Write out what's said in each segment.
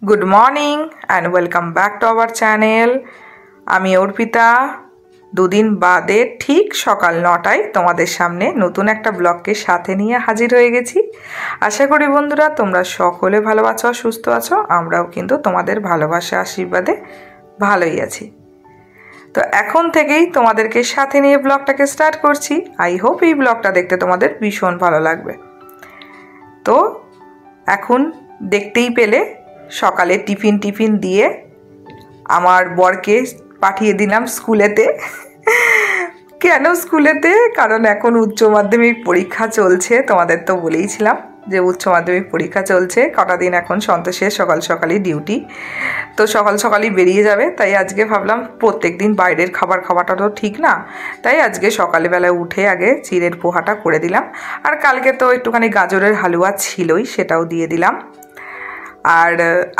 Good morning and welcome back to our channel. আমি অর্পিতা দুদিন বাদে ঠিক সকাল 9টায় তোমাদের সামনে নতুন একটা ব্লগকে সাথে নিয়ে হাজির হয়ে গেছি। আশা করি বন্ধুরা তোমরা সকলে ভালো আছো, সুস্থ আছো। আমরাও কিন্তু তোমাদের ভালোবাসা আশীর্বাদে ভালোই আছি। তো এখন থেকেই তোমাদেরকে সাথে নিয়ে ব্লগটাকে স্টার্ট করছি। আই হোপ এই ব্লগটা দেখতে তোমাদের ভীষণ ভালো লাগবে। তো এখন দেখতেই পেলে সকালে টিফিন দিয়ে আমার বরকে পাঠিয়ে দিলাম স্কুলেতে। কেন স্কুলেতে? কারণ এখন উচ্চ মাধ্যমিক পরীক্ষা চলছে, তোমাদের তো বলেইছিলাম যে উচ্চ মাধ্যমিক পরীক্ষা চলছে। কটা দিন এখন সন্তোষের সকালই ডিউটি, তো সকালই বেরিয়ে যাবে। তাই আজকে ভাবলাম প্রত্যেক দিন বাইরের খাবার খাওয়াটা তো ঠিক না, তাই আজকে সকালবেলায় উঠে আগে চিড়ের পোহাটা করে দিলাম। আর কালকে তো একটুখানি গাজরের হালুয়া ছিলই, সেটাও দিয়ে দিলাম। আর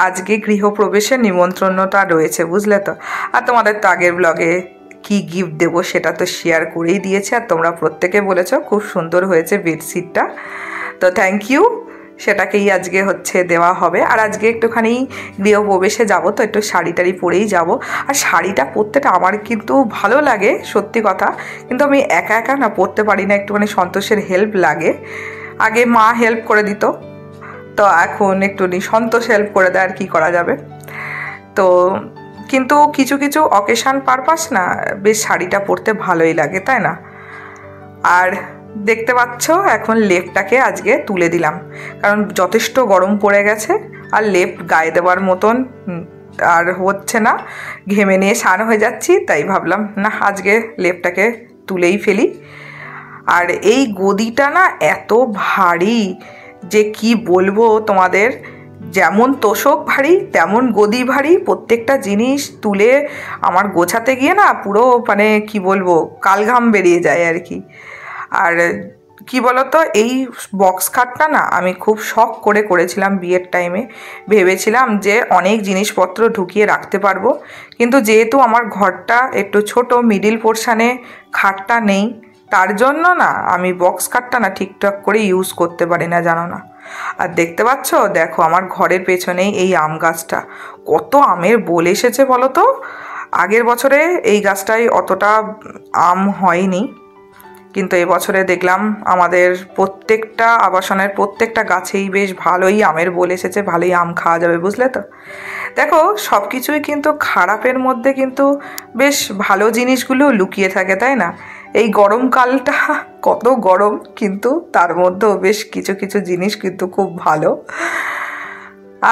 আজকে গৃহপ্রবেশের নিমন্ত্রণটা রয়েছে, বুঝলে তো। আর তোমাদের তো আগের ব্লগে কি গিফট দেবো সেটা তো শেয়ার করেই দিয়েছে, আর তোমরা প্রত্যেকে বলেছো খুব সুন্দর হয়েছে বেডশিটটা, তো থ্যাংক ইউ। সেটাকেই আজকে দেওয়া হবে। আর আজকে একটুখানি গৃহপ্রবেশে যাব, তো একটু শাড়ি টাড়ি পরেই যাব। আর শাড়িটা পরতেটা আমার কিন্তু ভালো লাগে, সত্যি কথা, কিন্তু আমি একা না পরতে পারি না, একটুখানি সন্তোষের হেল্প লাগে। আগে মা হেল্প করে দিত, তো এখন একটু সন্তোষ হেল্প করে দেয়, আর কি করা যাবে। তো কিন্তু কিছু অকেশান পারপাস না বেশ শাড়িটা পরতে ভালোই লাগে, তাই না? আর দেখতে পাচ্ছ এখন লেপটাকে আজকে তুলে দিলাম, কারণ যথেষ্ট গরম পড়ে গেছে আর লেপ গায়ে দেওয়ার মতন আর হচ্ছে না, ঘেমে নিয়ে স্নান হয়ে যাচ্ছি। তাই ভাবলাম না আজকে লেপটাকে তুলেই ফেলি। আর এই গদিটা না এত ভারী যে কি বলবো তোমাদের, যেমন তোষক ভারী তেমন গদি ভারী। প্রত্যেকটা জিনিস তুলে আমার গোছাতে গিয়ে না পুরো মানে কি বলবো কালঘাম বেরিয়ে যায় আর কি। আর কি বলতো, এই বক্স খাটটা না আমি খুব শখ করে করেছিলাম বিয়ের টাইমে। ভেবেছিলাম যে অনেক জিনিসপত্র ঢুকিয়ে রাখতে পারবো, কিন্তু যেহেতু আমার ঘরটা একটু ছোট, মিডিল পোর্শানে খাটটা নেই, তার জন্য না আমি বক্স খাটটা না ঠিকঠাক করে ইউজ করতে পারি না, জানো না। আর দেখতে পাচ্ছ, দেখো আমার ঘরের পেছনেই এই আম গাছটা, কত আমের বোল এসেছে বলো তো। আগের বছরে এই গাছটায় অতটা আম হয়নি, কিন্তু এবছরে দেখলাম আমাদের প্রত্যেকটা আবাসনের প্রত্যেকটা গাছেই বেশ ভালোই আমের বোল এসেছে, ভালোই আম খাওয়া যাবে, বুঝলে তো। দেখো সব কিছুই কিন্তু খারাপের মধ্যে কিন্তু বেশ ভালো জিনিসগুলো লুকিয়ে থাকে, তাই না? এই গরমকালটা কত গরম, কিন্তু তার মধ্যেও বেশ কিছু জিনিস কিন্তু খুব ভালো।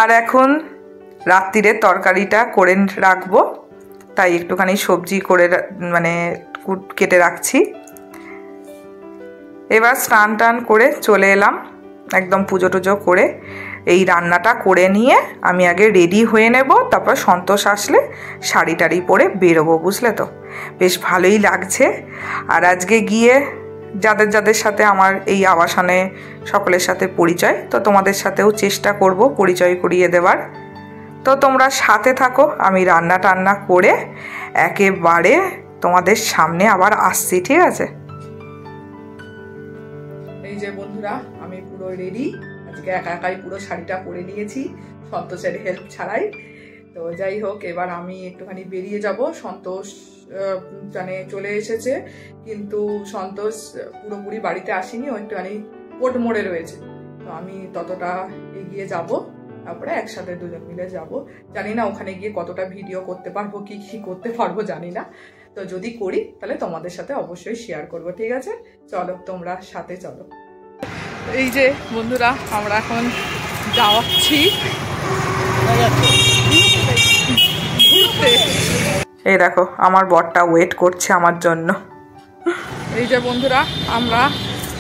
আর এখন রাত্রিরের তরকারিটা করে রাখবো, তাই একটুখানি সবজি করে মানে কেটে রাখছি। এবার স্নান টান করে চলে এলাম, একদম পুজো টুজো করে এই রান্নাটা করে নিয়ে আমি আগে রেডি হয়ে নেব, তারপর সন্তোষ আসলে শাড়ি টাড়ি পরে বেরোবো, বুঝলে তো। বেশ ভালোই লাগছে। আর আজকে গিয়ে যাদের সাথে আমার এই আবাসনে সকলের সাথে পরিচয়, তো তোমাদের সাথেও চেষ্টা করব পরিচয় করিয়ে দেওয়ার। তো তোমরা সাথে থাকো, আমি রান্না টান্না করে একেবারে তোমাদের সামনে আবার আসছি, ঠিক আছে? এই যে বন্ধুরা, আমি পুরো রেডি। আজকে একাই পুরো শাড়িটা পরে নিয়েছি, সন্তোষের হেল্প ছাড়াই। তো যাই হোক, এবার আমি একটুখানি বেরিয়ে যাব। সন্তোষ মানে চলে এসেছে, কিন্তু সন্তোষ পুরোপুরি বাড়িতে আসেনি, ও একটুখানি কোট মোড়ে রয়েছে। তো আমি ততটা এগিয়ে যাব, তারপরে একসাথে দুজন মিলে যাব। জানি না ওখানে গিয়ে কতটা ভিডিও করতে পারবো, কি করতে পারবো জানি না। তো যদি করি তাহলে তোমাদের সাথে অবশ্যই শেয়ার করব, ঠিক আছে? চলো তোমরা সাথে চলো। এই যে বন্ধুরা, আমরা এখন যাচ্ছি ঘুরতে। এই দেখো আমার বরটা ওয়েট করছে আমার জন্য। এই যে বন্ধুরা, আমরা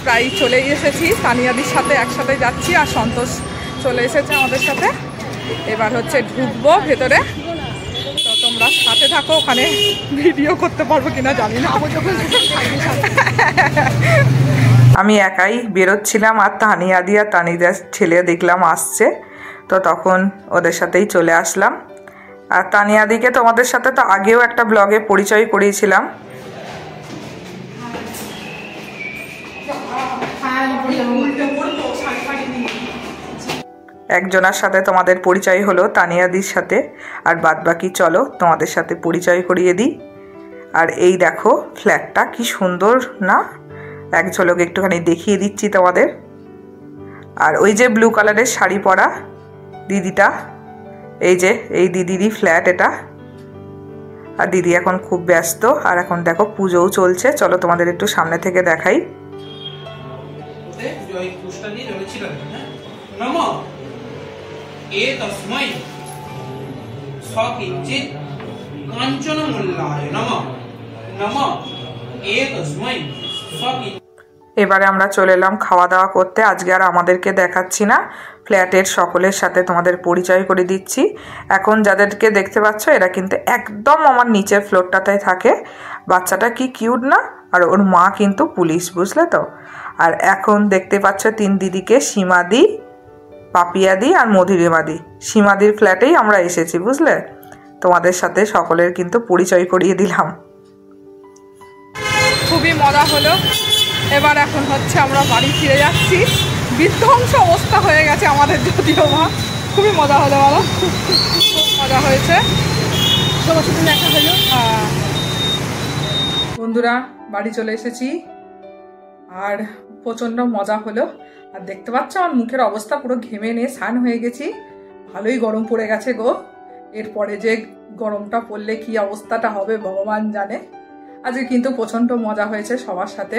প্রায় চলেই এসেছি, তানিয়াদির সাথে একসাথে যাচ্ছি, আর সন্তোষ চলে এসেছে আমাদের সাথে। এবার ঢুকবো ভেতরে, তো তোমরা সাথে থাকো। ওখানে ভিডিও করতে পারবো কিনা জানি না। আমি একাই বেরোচ্ছিলাম, আর তানিয়াদি আর তানিদার ছেলে দেখলাম আসছে, তো তখন ওদের সাথেই চলে আসলাম। আর তানিয়াদিকে তোমাদের সাথে তো আগেও একটা ব্লগে পরিচয় করিয়েছিলাম। একজনের সাথে তোমাদের পরিচয় হলো, তানিয়াদির সাথে, আর বাদবাকি চলো তোমাদের সাথে পরিচয় করিয়ে দিই। আর এই দেখো ফ্ল্যাটটা কি সুন্দর না, এক ঝলক একটুখানি দেখিয়ে দিচ্ছি তোমাদের। আর ওই যে ব্লু কালারের শাড়ি পরা দিদিটা, এই যে এই দিদিরই ফ্ল্যাট এটা। আর দিদি এখন খুব ব্যস্ত, আর এখন দেখো পুজোও চলছে, চলো তোমাদের একটু সামনে থেকে দেখাই। এবারে আমরা চলে এলাম খাওয়া দাওয়া করতে। আজকে আর আমাদেরকে দেখাচ্ছি না, ফ্ল্যাটের সকলের সাথে তোমাদের পরিচয় করে দিচ্ছি। এখন যাদেরকে দেখতে পাচ্ছ এরা কিন্তু একদম আমার নিচের ফ্লোরটাতে থাকে। বাচ্চাটা কি কিউট না, আর ওর মা কিন্তু পুলিশ, বুঝলে তো। আর এখন দেখতে পাচ্ছ 3 দিদিকে, সীমাদি, পাপিয়াদি আর মধুরিমাদি। সীমাদির ফ্ল্যাটেই আমরা এসেছি, বুঝলে। তোমাদের সাথে সকলের কিন্তু পরিচয় করিয়ে দিলাম। খুবই মজা হলো। এবার এখন হচ্ছে আমরা বাড়ি ফিরে যাচ্ছি। বিধ্বংস অবস্থা হয়ে গেছে আমাদের, যদিও মা খুবই মজা হলো, বলো খুব মজা হয়েছে, সবার সাথে দেখা হলো। বন্ধুরা বাড়ি চলে এসেছি, আর প্রচণ্ড মজা হলো। আর দেখতে পাচ্ছ আমার মুখের অবস্থা, পুরো ঘেমে নিয়ে স্নান হয়ে গেছি। ভালোই গরম পড়ে গেছে গো। এরপরে যে গরমটা পড়লে কি অবস্থাটা হবে ভগবান জানে। আজকে কিন্তু প্রচণ্ড মজা হয়েছে সবার সাথে,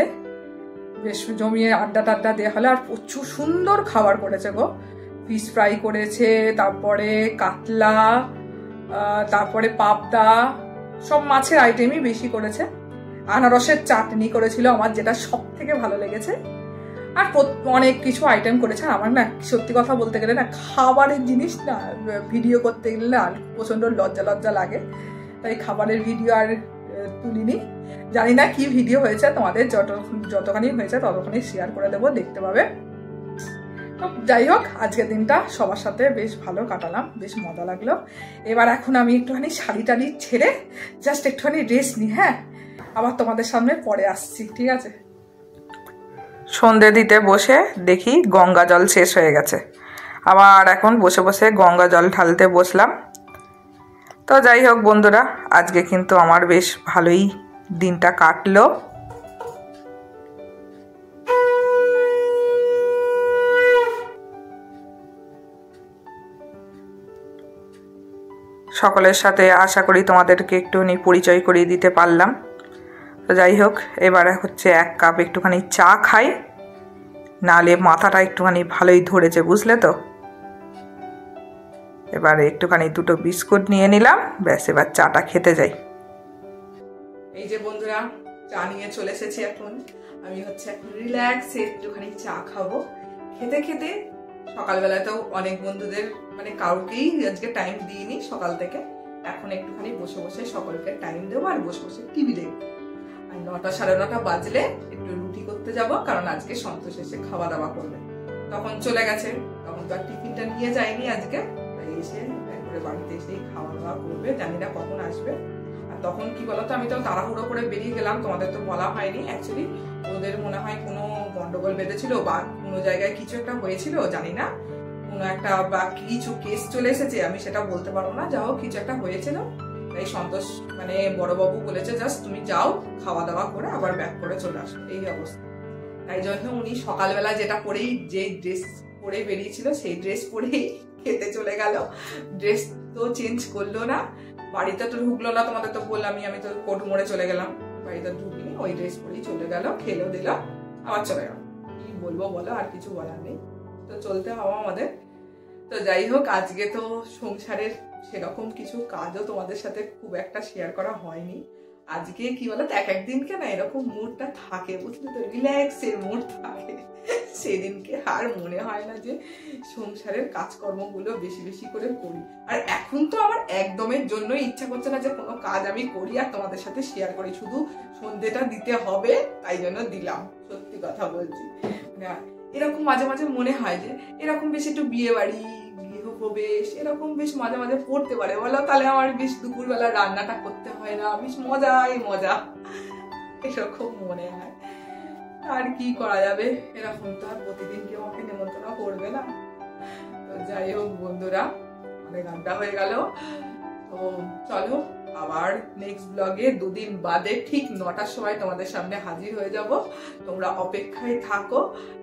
বেশ জমিয়ে আড্ডা টাড্ডা দেওয়া হলো। আর প্রচুর সুন্দর খাবার করেছে গো। ফিশ ফ্রাই করেছে, তারপরে কাতলা, তারপরে পাবদা, সব মাছের আইটেমই বেশি করেছে। আনারসের চাটনি করেছিল আমার, যেটা সব থেকে ভালো লেগেছে। আর অনেক কিছু আইটেম করেছে। আমার না সত্যি কথা বলতে গেলে না, খাবারের জিনিস না ভিডিও করতে গেলে না প্রচণ্ড লজ্জা লাগে, তাই খাবারের ভিডিও আর তুলিনি। জানি না কি ভিডিও হয়েছে, তোমাদের যতখানি হয়েছে ততখানি শেয়ার করে দেবো, দেখতে পাবে। তো যাই হোক, আজকের দিনটা সবার সাথে বেশ ভালো কাটালাম, বেশ মজা লাগলো। এবার এখন আমি একটুখানি শাড়ি টাড়ি ছেড়ে জাস্ট একটুখানি রেস্ট নিই। হ্যাঁ, আবার তোমাদের সামনে পরে আসছি, ঠিক আছে। সন্ধে দিতে বসে দেখি গঙ্গা জল শেষ হয়ে গেছে, আবার এখন বসে বসে গঙ্গা জল ঢালতে বসলাম। তো যাই হোক বন্ধুরা, আজকে কিন্তু আমার বেশ ভালোই দিনটা কাটলো। সকলের সাথে আশা করি তোমাদেরকে একটুখানি পরিচয় করিয়ে দিতে পারলাম। তো যাই হোক, এবারে হচ্ছে 1 কাপ একটুখানি চা খাই, নালে মাথাটা একটুখানি ভালোই ধরেছে, বুঝলে তো। এবারে একটুখানি 2টো বিস্কুট নিয়ে নিলাম, ব্যাস এবার চাটা খেতে যাই। এই যে বন্ধুরা, চা নিয়ে চলে এসেছি। এখন আমি হচ্ছে এখন রিল্যাক্সে একটুখানি চা খাবো। খেতে খেতে সকালবেলাতেও অনেক বন্ধুদের মানে কাউকেই আজকে টাইম দিইনি সকাল থেকে। এখন একটুখানি বসে বসে সকলকে টাইম দেবো, আর বসে বসে টিভি দেখবো। আর 9টা সাড়ে 9টা বাজলে একটু রুটি করতে যাব, কারণ আজকে সন্তোষ এসে খাওয়া দাওয়া করবে। তখন চলে গেছে, তখন তো আর টিফিনটা নিয়ে যায়নি আজকে, তাই এসে একবারে বাড়িতে এসেই খাওয়া দাওয়া করবে। জানি না কখন আসবে। আর তখন কি বলতো, আমি তো তাড়াহুড়ো করে বেরিয়ে গেলাম, তোমাদের তো বলা হয়নি। অ্যাকচুয়ালি ওদের মনে হয় কোনো গন্ডগোল বেঁধেছিল, বা কোনো জায়গায় কিছু একটা হয়েছিল, জানি না, কোনো একটা বা কিছু কেস চলে এসেছে, আমি সেটা বলতে পারবো না। যা হোক কিছু একটা হয়েছিল, তাই সন্তোষ মানে বড়বাবু বলেছে জাস্ট তুমি যাও, খাওয়া দাওয়া করে আবার ব্যাক করে চলে আসো, এই অবস্থা। তাই জন্য উনি সকালবেলা যেটা পরেই, যে ড্রেস পরে বেরিয়েছিল সেই ড্রেস পরেই খেতে চলে গেল। ড্রেস তো চেঞ্জ করলো না, বাড়িতে তো ঢুকলো না, তোমাদের তো বললামই, আমি তো কোট মোড়ে চলে গেলাম, বাড়িতে ঢুকিনি, ওই ড্রেস পরেই চলে গেল, খেলো দিল, আবার চলে গেল। কি বলবো বলো, আর কিছু বলার নেই, তো চলতে হবে আমাদের। তো যাই হোক, আজকে তো সংসারের সেরকম কিছু কাজও তোমাদের সাথে খুব একটা শেয়ার করা হয়নি। আজকে কি বলতো, এক একদিনকে না এরকম মুডটা থাকে, বুঝলি তো, রিল্যাক্সের মুড থাকে, সেদিনকে আর মনে হয় না যে সংসারের কাজকর্মগুলো বেশি বেশি করে করি। আর এখন তো আমার একদমের জন্য ইচ্ছা করছে না যে কোনো কাজ আমি করি আর তোমাদের সাথে শেয়ার করি, শুধু সন্ধ্যেটা দিতে হবে তাই জন্য দিলাম, সত্যি কথা বলছি। এরকম মাঝে মাঝে মনে হয় যে এরকম বেশ একটু বিয়ে বাড়ি, গৃহপ্রবেশ এরকম বেশ মাঝে মাঝে পড়তে পারে, বলো, তাহলে আমার বেশ দুপুরবেলা রান্নাটা করতে হয় না, বেশ মজাই মজা, এরকম মনে হয়। আর কি করা যাবে, এরকম তো আর প্রতিদিন কেউ আমাকে নেমন্তন্ন করবে না। তো যাই হোক বন্ধুরা, অনেক আড্ডা হয়ে গেল। তো চলো আবার নেক্সট ব্লগে 2 দিন বাদে ঠিক 9টার সময় তোমাদের সামনে হাজির হয়ে যাব। তোমরা অপেক্ষায় থাকো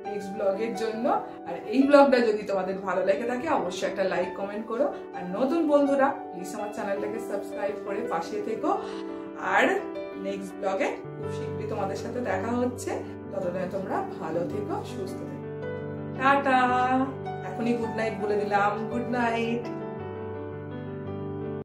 নেক্সট ব্লগের জন্য। আর এই ব্লগটা যদি তোমাদের ভালো লেগে থাকে অবশ্যই একটা লাইক কমেন্ট করো। আর নতুন বন্ধুরা প্লিজ আমার চ্যানেলটাকে সাবস্ক্রাইব করে পাশে থেকো। আর নেক্সট ব্লগে খুব শীঘ্রই তোমাদের সাথে দেখা হচ্ছে। ততদিনে তোমরা ভালো থেকো, সুস্থ থেকো। টাটা। এখনই গুড নাইট বলে দিলাম। Good night.